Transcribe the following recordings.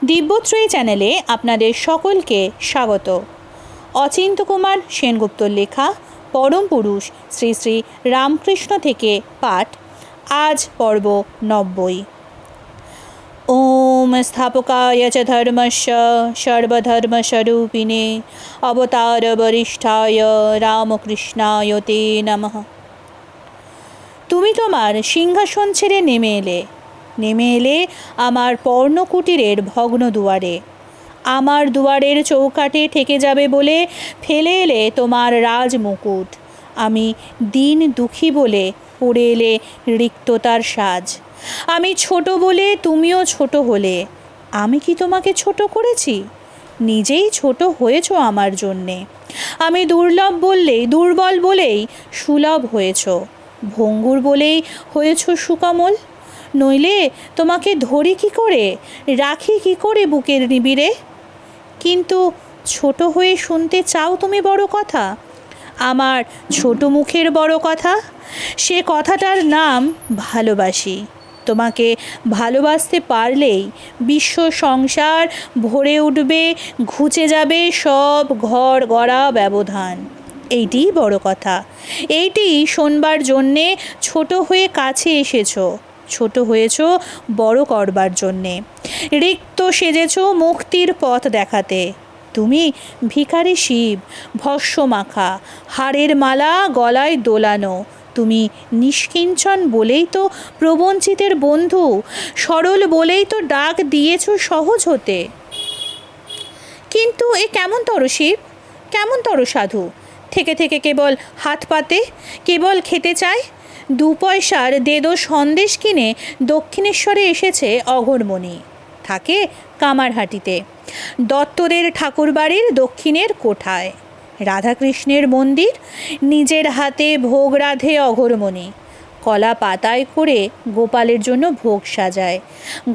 দিব্যত্রয়ী চ্যানেলে আপনাদের সকলকে স্বাগত। অচিন্ত কুমার সেনগুপ্তর লেখা পরম পুরুষ শ্রী শ্রী রামকৃষ্ণ থেকে পাঠ। আজ পর্ব 90। ওম স্থাপকায় চ ধর্মস্য সর্বধর্মস্বরূপিণে অবতার বরিষ্ঠায় রামকৃষ্ণায় তে নমঃ। তুমি তোমার সিংহাসন ছেড়ে নেমে এলে আমার পর্ণকুটিরের ভগ্ন দুয়ারে। আমার দুয়ারের চৌকাঠে ঠেকে যাবে বলে ফেলে এলে তোমার রাজমুকুট। আমি দিন দুঃখী বলে পড়ে এলে রিক্ততার সাজ। আমি ছোট বলে তুমিও ছোট হলে। আমি কি তোমাকে ছোট করেছি? নিজেই ছোট হয়েছ আমার জন্যে। আমি দুর্বল বলেই সুলভ হয়েছ, ভঙ্গুর বলেই হয়েছ সুকমল। নইলে তোমাকে ধরি কি করে, রাখি কি করে বুকের নিবিড়ে? কিন্তু ছোট হয়ে শুনতে চাও তুমি বড় কথা, আমার ছোট মুখের বড় কথা। সে কথাটার নাম ভালোবাসি। তোমাকে ভালোবাসতে পারলেই বিশ্ব সংসার ভরে উঠবে, ঘুচে যাবে সব ঘর গড়া ব্যবধান। এইটিই বড় কথা। এইটি শোনবার জন্যে ছোট হয়ে কাছে এসেছো, ছোট হয়েছ বড় করবার জন্যে। রিক্ত সেজেছ মুক্তির পথ দেখাতে। তুমি ভিখারি শিব, ভস্য মাখা, হাড়ের মালা গলায় দোলানো। তুমি নিষ্কিঞ্চন বলেই তো প্রবঞ্চিতের বন্ধু, সরল বলেই তো ডাক দিয়েছ সহজ হতে। কিন্তু এ কেমন তর শিব, কেমন তর সাধু, থেকে থেকে কেবল হাত পাতে, কেবল খেতে চায়। 2 পয়সার দেদো সন্দেশ কিনে দক্ষিণেশ্বরে এসেছে অঘরমণি, থাকে কামারহাটিতে দত্তদের ঠাকুরবাড়ির দক্ষিণের কোঠায়। রাধাকৃষ্ণের মন্দির, নিজের হাতে ভোগ রাধে অঘরমণি। কলা পাতায় করে গোপালের জন্য ভোগ সাজায়।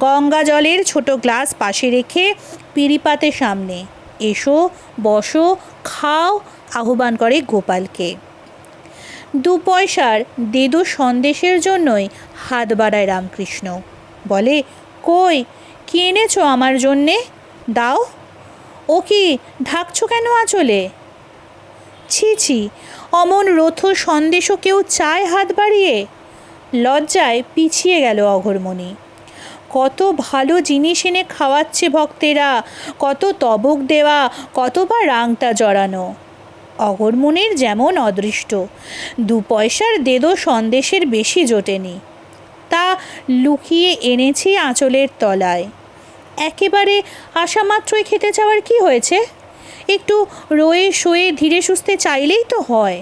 গঙ্গা জলের ছোট গ্লাস পাশে রেখে পিঁড়িপাতে সামনে, এসো বসো খাও আহ্বান করে গোপালকে। 2 পয়সার দেদো সন্দেশের জন্যই হাত বাড়ায় রামকৃষ্ণ। বলে, কই কি এনেছো আমার জন্যে, দাও। ও কি ঢাকছো কেন আঁচলে? ছি ছি, অমন রথ সন্দেশও কেউ চায় হাত বাড়িয়ে? লজ্জায় পিছিয়ে গেল অঘরমণি। কত ভালো জিনিস এনে খাওয়াচ্ছে ভক্তেরা, কত তবক দেওয়া, কতবার রাংটা জড়ানো। অঘরমণির যেমন অদৃষ্ট, 2 পয়সার দেদো সন্দেশের বেশি জোটেনি। তা লুকিয়ে এনেছি আঁচলের তলায়। একেবারে আশা মাত্রই খেতে চাওয়ার কি হয়েছে? একটু রয়ে শোয়ে ধীরে সুস্থে চাইলেই তো হয়।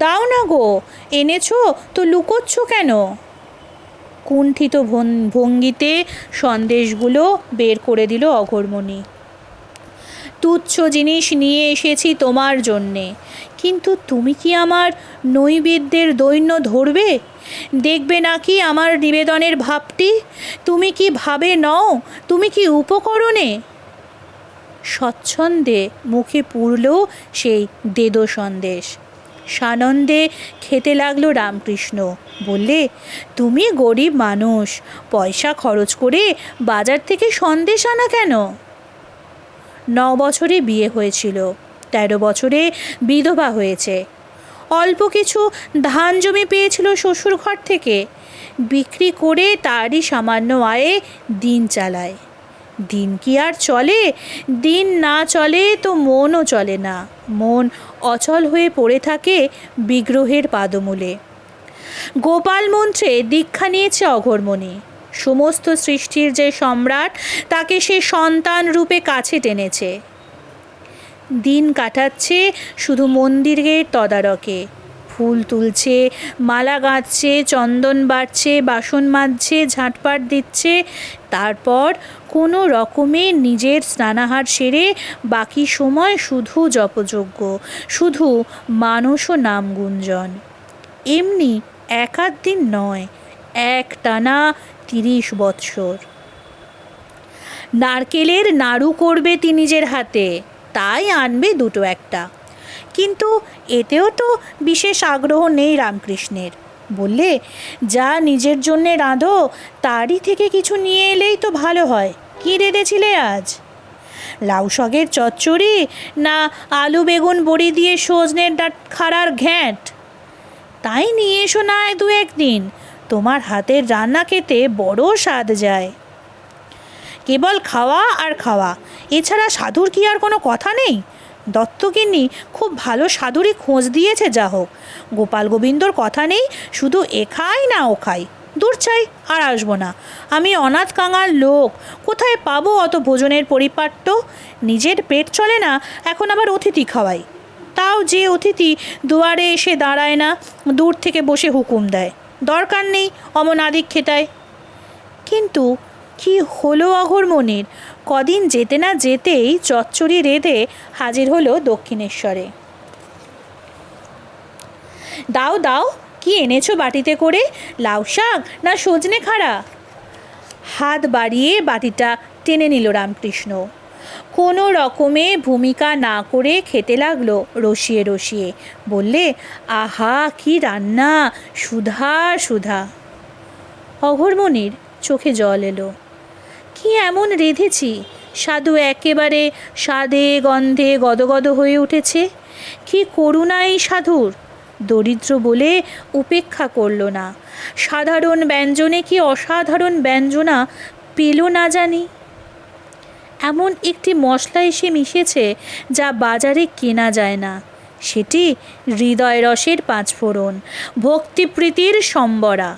দাও না গো, এনেছো তো লুকোচ্ছ কেন? কুণ্ঠিত ভঙ্গিতে সন্দেশগুলো বের করে দিল অঘরমণি। তুচ্ছ জিনিস নিয়ে এসেছি তোমার জন্যে, কিন্তু তুমি কি আমার নৈবেদ্যের দৈন্য ধরবে? দেখবে নাকি আমার নিবেদনের ভাবটি? তুমি কি ভাবে নও, তুমি কি উপকরণে? স্বচ্ছন্দে মুখে পুরল সেই দেদো সন্দেশ। সানন্দে খেতে লাগলো রামকৃষ্ণ। বললে, তুমি গরিব মানুষ, পয়সা খরচ করে বাজার থেকে সন্দেশ আনা কেন? 9 বছরে বিয়ে হয়েছিল, 13 বছরে বিধবা হয়েছে। অল্প কিছু ধান জমি পেয়েছিল শ্বশুর ঘর থেকে, বিক্রি করে তারই সামান্য আয়ে দিন চালায়। দিন কি আর চলে? দিন না চলে তো মনও চলে না। মন অচল হয়ে পড়ে থাকে বিগ্রহের পাদমূলে। গোপাল মন্ত্রে দীক্ষা নিয়েছে অঘরমণি। সমস্ত সৃষ্টির যে সম্রাট, তাকে সে সন্তান রূপে কাছে টেনেছে। দিন কাটাচ্ছে শুধু মন্দিরের তদারকে। ফুল তুলছে, মালা গাঁথছে, চন্দন বাড়ছে, বাসন মাজছে, ঝাঁটপাট দিচ্ছে। তারপর কোনো রকমে নিজের স্নানাহার সেরে বাকি সময় শুধু জপযজ্ঞ, শুধু মানস ও নাম গুঞ্জন। এমনি 1 দিন নয়, একটানা 30 বৎসর। নারকেলের নাড়ু করবে তিনি নিজের হাতে, তাই আনবে 2-1টা। কিন্তু এতেও তো বিশেষ আগ্রহ নেই রামকৃষ্ণের। বললে, যা নিজের জন্যে রাঁধো তারই থেকে কিছু নিয়ে এলেই তো ভালো হয়, কী রেঁধেছিলে আজ? লাউ শাকের চচ্চড়ি না আলু বেগুন বড়ি দিয়ে সজনের খাড়ার ঘ্যাঁট? তাই নিয়ে এসো না দু একদিন, তোমার হাতের রান্না খেতে বড় স্বাদ যায়। কেবল খাওয়া আর খাওয়া, এছাড়া সাধুর কি আর কোনো কথা নেই? দত্তগিন্নি খুব ভালো সাধুরই খোঁজ দিয়েছে, যা হোক। গোপাল গোবিন্দর কথা নেই, শুধু এ খাই না ও খাই। দূর চাই, আর আসবো না। আমি অনাথ কাঙাল লোক, কোথায় পাবো অত ভোজনের পরিপাট্য? নিজের পেট চলে না, এখন আবার অতিথি খাওয়াই। তাও যে অতিথি দুয়ারে এসে দাঁড়ায় না, দূর থেকে বসে হুকুম দেয়, দরকার নেই অমন আদিক খেতায়। কিন্তু কি হলো অঘোরমণির? কদিন যেতে না যেতেই চচ্চড়ি রেঁধে হাজির হলো দক্ষিণেশ্বরে। দাও দাও, কি এনেছো বাটিতে করে? লাউ শাক না সজনে খাড়া? হাত বাড়িয়ে বাটিটা টেনে নিল রামকৃষ্ণ। কোনো রকমে ভূমিকা না করে খেতে লাগলো রসিয়ে রসিয়ে। বললে, আহা কি রান্না, সুধা সুধা। অঘোরমণির চোখে জল এলো। কি এমন রেঁধেছি? সাধু একেবারে স্বাদে গন্ধে গদগদ হয়ে উঠেছে। কি করুণা এই সাধুর! দরিদ্র বলে উপেক্ষা করল না। সাধারণ ব্যঞ্জনে কি অসাধারণ ব্যঞ্জনা পেল না জানি। এমন একটি মশলা এসে মিশেছে যা বাজারে কেনা যায় না। সেটি হৃদয় রসের পাঁচফোড়ন, ভক্তিপ্রীতির সম্বরা।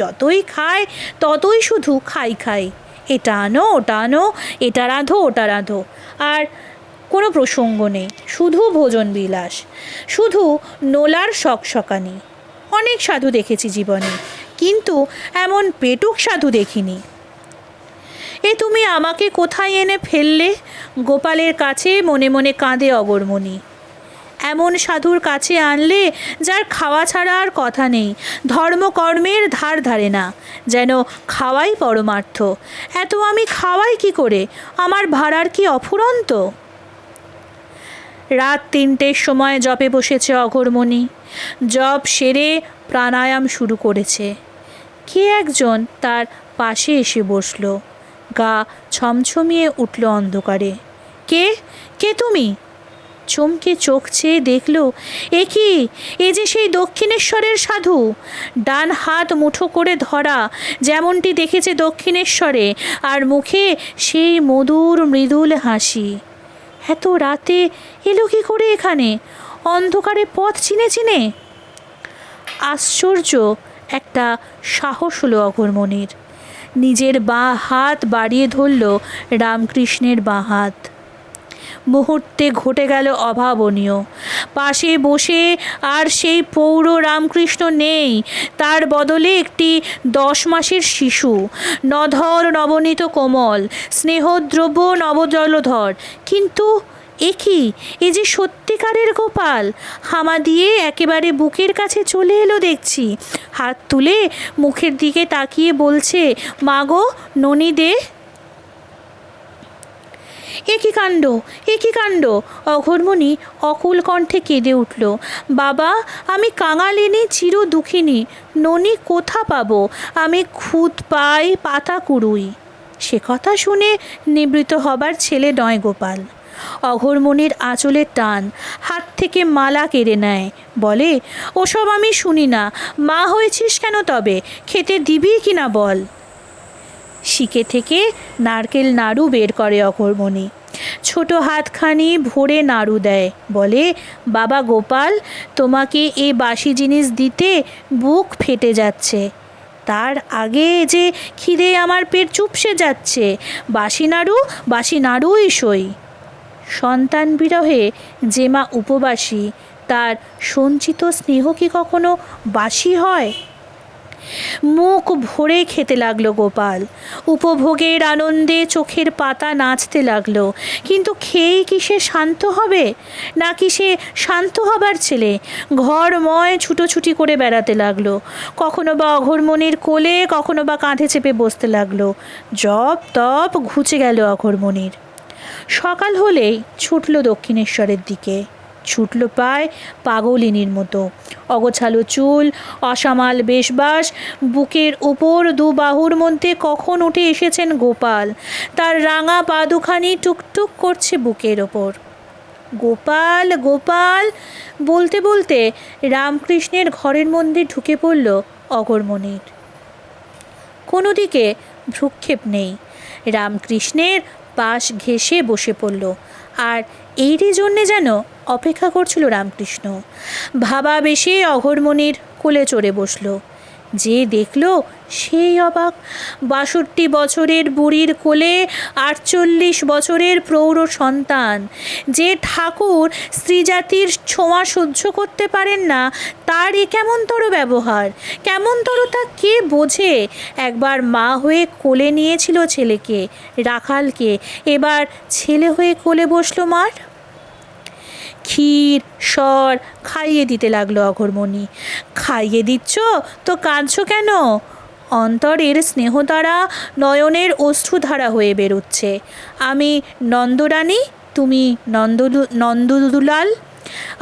যতই খায় ততই শুধু খাই খাই, এটা আনো ওটা আনো, এটা রাঁধো ওটা রাঁধো, আর কোনো প্রসঙ্গ নেই। শুধু ভোজন বিলাস, শুধু নোলার সকসকানি। অনেক সাধু দেখেছি জীবনে, কিন্তু এমন পেটুক সাধু দেখিনি। এ তুমি আমাকে কোথায় এনে ফেললে? গোপালের কাছে মনে মনে কাঁদে অঘোরমণি। এমন সাধুর কাছে আনলে যার খাওয়া ছাড়া আর কথা নেই, ধর্মকর্মের ধার ধারে না, যেন খাওয়াই পরমার্থ। এত আমি খাওয়াই কি করে? আমার ভাড়ার কি অফুরন্ত? রাত ৩টের সময় জপে বসেছে অঘোরমণি। জপ সেরে প্রাণায়াম শুরু করেছে। কে একজন তার পাশে এসে বসল। গা ছমছমিয়ে উঠল অন্ধকারে। কে কে তুমি? চমকে চোখ চেয়ে দেখল, এ কি, এ যে সেই দক্ষিণেশ্বরের সাধু। ডান হাত মুঠো করে ধরা, যেমনটি দেখেছে দক্ষিণেশ্বরে, আর মুখে সেই মধুর মৃদুল হাসি। এত রাতে এলো কি করে এখানে, অন্ধকারে পথ চিনে চিনে? আশ্চর্য একটা সাহস হলো অঘোরমণির। নিজের বাঁ হাত বাড়িয়ে ধরল রামকৃষ্ণের বাঁ হাত। মুহূর্তে ঘটে গেল অভাবনীয়। পাশে বসে আর সেই পৌর রামকৃষ্ণ নেই, তার বদলে একটি 10 মাসের শিশু, নধর নবনীত কোমল, স্নেহদ্রব্য নবজলধর। কিন্তু এ কি, এ যে সত্যিকারের গোপাল। হামা দিয়ে একেবারে বুকের কাছে চলে এলো দেখছি। হাত তুলে মুখের দিকে তাকিয়ে বলছে, মা গো, ননি দে। এ কি কাণ্ড, এ কি কাণ্ড! অঘোরমণি অকুল কণ্ঠে কেঁদে উঠল। বাবা, আমি কাঙালিনী, চির দুঃখিনী। ননি কোথা পাবো? আমি খুদ পাই, পাতা কুড়ুই। সে কথা শুনে নিবৃত হবার ছেলে নয় গোপাল। অঘোরমণির আঁচলের টান, হাত থেকে মালা কেড়ে নেয়। বলে, ওসব আমি শুনি না। মা হয়েছিস কেন তবে? খেতে দিবি কি না বল। শিকে থেকে নারকেল নাড়ু বের করে অঘোরমণি। ছোট হাতখানি ভরে নাড়ু দেয়। বলে, বাবা গোপাল, তোমাকে এ বাসি জিনিস দিতে বুক ফেটে যাচ্ছে। তার আগে যে খিদে আমার পেট চুপসে যাচ্ছে। বাসি নাড়ুই সই। সন্তান বিরহে যে মা উপবাসী, তার সঞ্চিত স্নেহ কি কখনো বাসি হয়? মুখ ভরে খেতে লাগলো গোপাল। উপভোগের আনন্দে চোখের পাতা নাচতে লাগলো। কিন্তু খেয়েই কি সে শান্ত হবে? নাকি সে শান্ত হবার ছেলে? ঘরময় ছুটোছুটি করে বেড়াতে লাগলো। কখনো বা অঘোরমণির কোলে, কখনো বা কাঁধে চেপে বসতে লাগলো। জপ তপ ঘুচে গেল অঘোরমণির। সকাল হলেই ছুটল দক্ষিণেশ্বরের দিকে। ছুটল পায় পাগলিনীর মতো। অগোছালো চুল, অসামাল বেশবাস, বুকের উপর দু বাহুর মধ্যে কখন উঠে এসেছেন গোপাল। তার রাঙা পা দুখানি টুকটুক করছে বুকের ওপর। গোপাল গোপাল বলতে বলতে রামকৃষ্ণের ঘরের মধ্যে ঢুকে পড়ল অঘোরমণির। কোনো দিকে ভ্রুক্ষেপ নেই। রামকৃষ্ণের পাশ ঘেঁষে বসে পড়ল, আর এইরই জন্যে যেন অপেক্ষা করছিল রামকৃষ্ণ। ভাবাবেশে অঘোরমণির কোলে চড়ে বসল। যে দেখল সেই অবাক। ৬২ বছরের বুড়ির কোলে ৪৮ বছরের প্রৌঢ় সন্তান। যে ঠাকুর স্ত্রীজাতির ছোঁয়া সহ্য করতে পারেন না, তার এ কেমনতর ব্যবহার, কেমনতর তা কে বোঝে? একবার মা হয়ে কোলে নিয়েছিল ছেলেকে, রাখালকে, এবার ছেলে হয়ে কোলে বসলো মার। ক্ষীর সর খাইয়ে দিতে লাগলো অঘোরমণি। খাইয়ে দিচ্ছ তো কাঁদছো কেন? অন্তরের স্নেহধারা নয়নের অশ্রুধারা হয়ে বেরোচ্ছে। আমি নন্দরানী, তুমি নন্দদুলাল,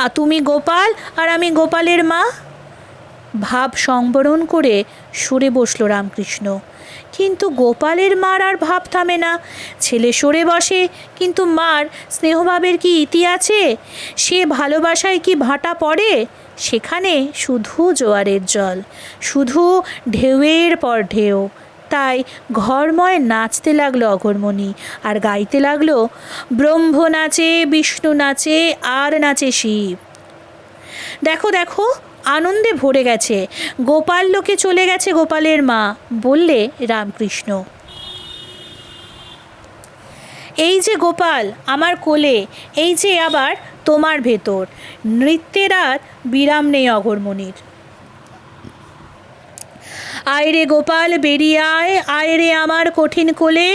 আর তুমি গোপাল, আর আমি গোপালের মা। ভাব সংবরণ করে সরে বসল রামকৃষ্ণ। কিন্তু গোপালের মার আর ভাব থামে না। ছেলে সরে বসে, কিন্তু মার স্নেহভাবের কি ইতি আছে? সে ভালোবাসায় কি ভাটা পড়ে? সেখানে শুধু জোয়ারের জল, শুধু ঢেউয়ের পর ঢেউ। তাই ঘরময় নাচতে লাগলো অঘোরমণি, আর গাইতে লাগলো, ব্রহ্ম নাচে, বিষ্ণু নাচে, আর নাচে শিব। দেখো দেখো, আনন্দে ভরে গেছে, গোপাল লোকে চলে গেছে গোপালের মা, বললে রামকৃষ্ণ। এই যে গোপাল আমার কোলে, এই যে আবার তোমার ভেতর। নৃত্যের আর বিরাম নেই অঘোরমণির। আয় রে গোপাল বেরিয়ে আয়, আয় রে আমার কঠিন কোলে।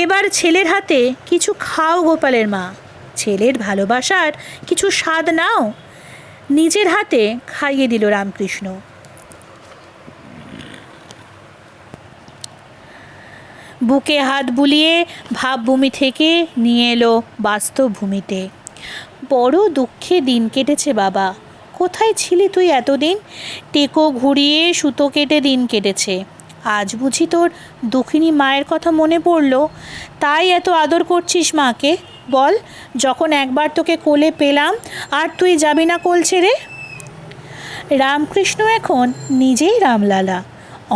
এবার ছেলের হাতে কিছু খাও গোপালের মা, ছেলের ভালোবাসার কিছু স্বাদ নাও। নিজের হাতে খাইয়ে দিল রামকৃষ্ণ। বুকে হাত বুলিয়ে ভাবভূমি থেকে নিয়ে এলো বাস্তব ভূমিতে। বড় দুঃখে দিন কেটেছে বাবা। কোথায় ছিলি তুই এতদিন? টেকো ঘুরিয়ে সুতো কেটে দিন কেটেছে। আজ বুঝি তোর দুঃখিনী মায়ের কথা মনে পড়ল, তাই এত আদর করছিস মাকে? বল, যখন একবার তোকে কোলে পেলাম, আর তুই যাবি না কোল ছেড়ে? রামকৃষ্ণ এখন নিজেই রামলালা।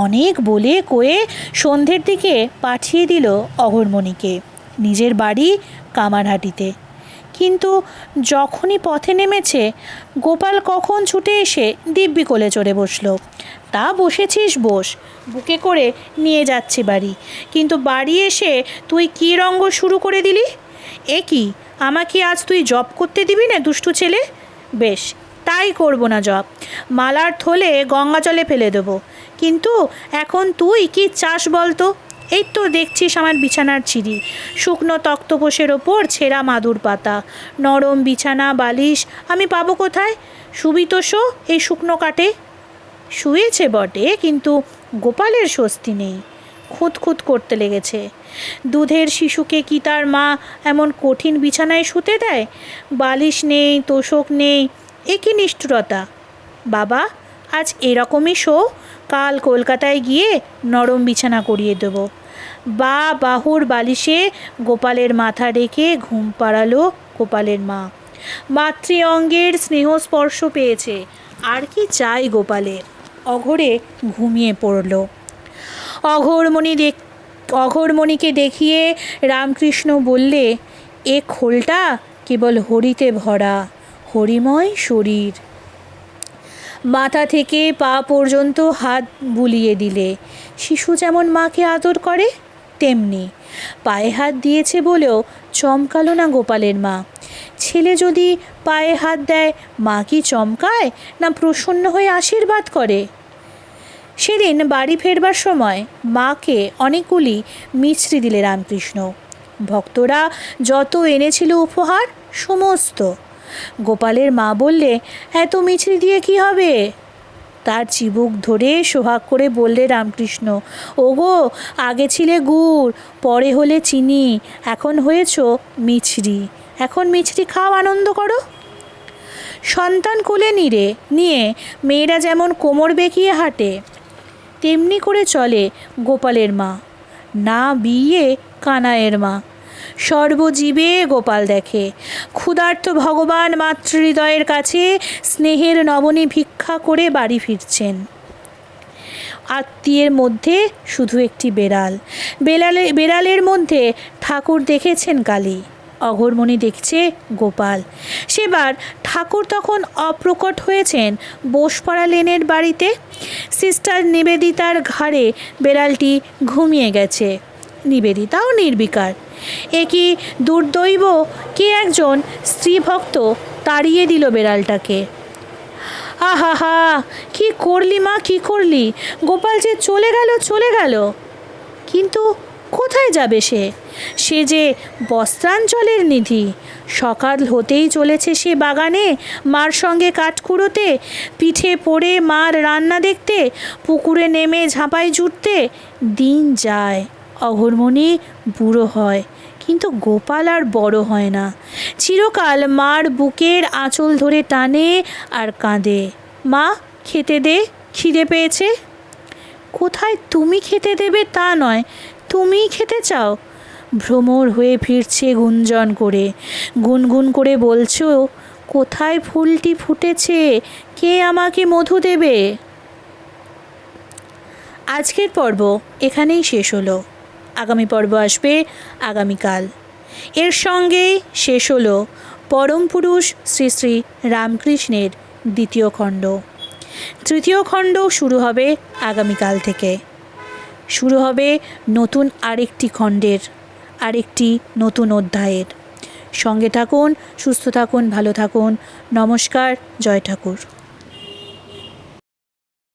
অনেক বলে কয়ে সন্ধ্যের দিকে পাঠিয়ে দিল অঘোরমণিকে নিজের বাড়ি কামারহাটিতে। কিন্তু যখনই পথে নেমেছে, গোপাল কখন ছুটে এসে দিব্যি কোলে চড়ে বসল। তা বসেছিস বস, বুকে করে নিয়ে যাচ্ছি বাড়ি। কিন্তু বাড়ি এসে তুই কী রঙ্গ শুরু করে দিলি? এ কি, আমাকে আজ তুই জব করতে দিবি না দুষ্টু ছেলে? বেশ, তাই করব না জব, মালার থলে গঙ্গা জলে ফেলে দেবো। কিন্তু এখন তুই কি চাস বলতো? এই তো দেখছিস আমার বিছানার চিড়ি, শুকনো তক্তপোষের ওপর ছেঁড়া মাদুর পাতা, নরম বিছানা বালিশ আমি পাবো কোথায়? শুবি তো শো এই শুকনো কাটে। শুয়েছে বটে, কিন্তু গোপালের স্বস্তি নেই, খুঁতখুত করতে লেগেছে। দুধের শিশুকে কি তার মা এমন কঠিন বিছানায় শুতে দেয়? বালিশ নেই, তোষক নেই, এ কি নিষ্ঠুরতা! বাবা, আজ এরকমই শো, কাল কলকাতায় গিয়ে নরম বিছানা করিয়ে দেব। বা বাহুর বালিশে গোপালের মাথা রেখে ঘুম পাড়ালো গোপালের মা। মাতৃ অঙ্গের স্নেহ স্পর্শ পেয়েছে, আর কি চাই গোপালের? অঘোরে ঘুমিয়ে পড়ল। অঘোরমণিকে দেখিয়ে রামকৃষ্ণ বললে, এ খোলটা কেবল হরিতে ভরা, হরিময় শরীর। মাথা থেকে পা পর্যন্ত হাত বুলিয়ে দিলে। শিশু যেমন মাকে আদর করে, তেমনি পায়ে হাত দিয়েছে বলেও চমকালো না গোপালের মা। ছেলে যদি পায়ে হাত দেয়, মা কি চমকায় না প্রসন্ন হয়ে আশীর্বাদ করে? সেদিন বাড়ি ফেরবার সময় মাকে অনেকগুলি মিছরি দিলে রামকৃষ্ণ। ভক্তরা যত এনেছিল উপহার, সমস্ত। গোপালের মা বললে, এত মিছরি দিয়ে কি হবে? তার চিবুক ধরে সোহাগ করে বললে রামকৃষ্ণ, ওগো, আগে ছিলে গুড়, পরে হলে চিনি, এখন হয়েছ মিছরি, এখন মিছরি খাও, আনন্দ করো। সন্তান কোলে নিয়ে মেয়েরা যেমন কোমর বেঁকিয়ে হাঁটে, তেমনি করে চলে গোপালের মা, না বিয়ে কানাইয়ের মা। সর্বজীবে গোপাল দেখে। ক্ষুধার্ত ভগবান মাতৃহৃদয়ের কাছে স্নেহের নবনী ভিক্ষা করে বাড়ি ফিরছেন। আত্মীয়ের মধ্যে শুধু একটি বেড়ালের মধ্যে ঠাকুর দেখেছেন কালী, অঘোরমণি দেখছে গোপাল। সেবার ঠাকুর তখন অপ্রকট হয়েছেন বোসপাড়া লেনের বাড়িতে। সিস্টার নিবেদিতার ঘাড়ে বেড়ালটি ঘুমিয়ে গেছে। নিবেদিতাও নির্বিকার। এ কি দুর্দৈব, কে একজন স্ত্রীভক্ত তাড়িয়ে দিল বেড়ালটাকে। আহা হা, কি করলি মা, কি করলি? গোপাল যে চলে গেল। কিন্তু কোথায় যাবে সে যে বস্ত্রাঞ্চলের নিধি। সকাল হতেই চলেছে সে বাগানে, মার সঙ্গে কাঠ কুড়োতে, পিঠে পড়ে মার রান্না দেখতে, পুকুরে নেমে ঝাঁপাই জুটতে। দিন যায়, অঘোরমণি বুড়ো হয়, কিন্তু গোপাল আর বড় হয় না। চিরকাল মার বুকের আঁচল ধরে টানে আর কাঁদে, মা খেতে দে, খিদে পেয়েছে। কোথায় তুমি খেতে দেবে তা নয়, তুমিই খেতে চাও। ভ্রমর হয়ে ফিরছে গুঞ্জন করে, গুনগুন করে বলছো, কোথায় ফুলটি ফুটেছে, কে আমাকে মধু দেবে। আজকের পর্ব এখানেই শেষ হলো। আগামী পর্ব আসবে আগামীকাল। এর সঙ্গেই শেষ হলো পরম পুরুষ শ্রী শ্রী রামকৃষ্ণের দ্বিতীয় খণ্ড। তৃতীয় খণ্ড শুরু হবে আগামীকাল থেকে। শুরু হবে নতুন আরেকটি খণ্ডের, আরেকটি নতুন অধ্যায়ের। সঙ্গে থাকুন, সুস্থ থাকুন, ভালো থাকুন। নমস্কার, জয় ঠাকুর।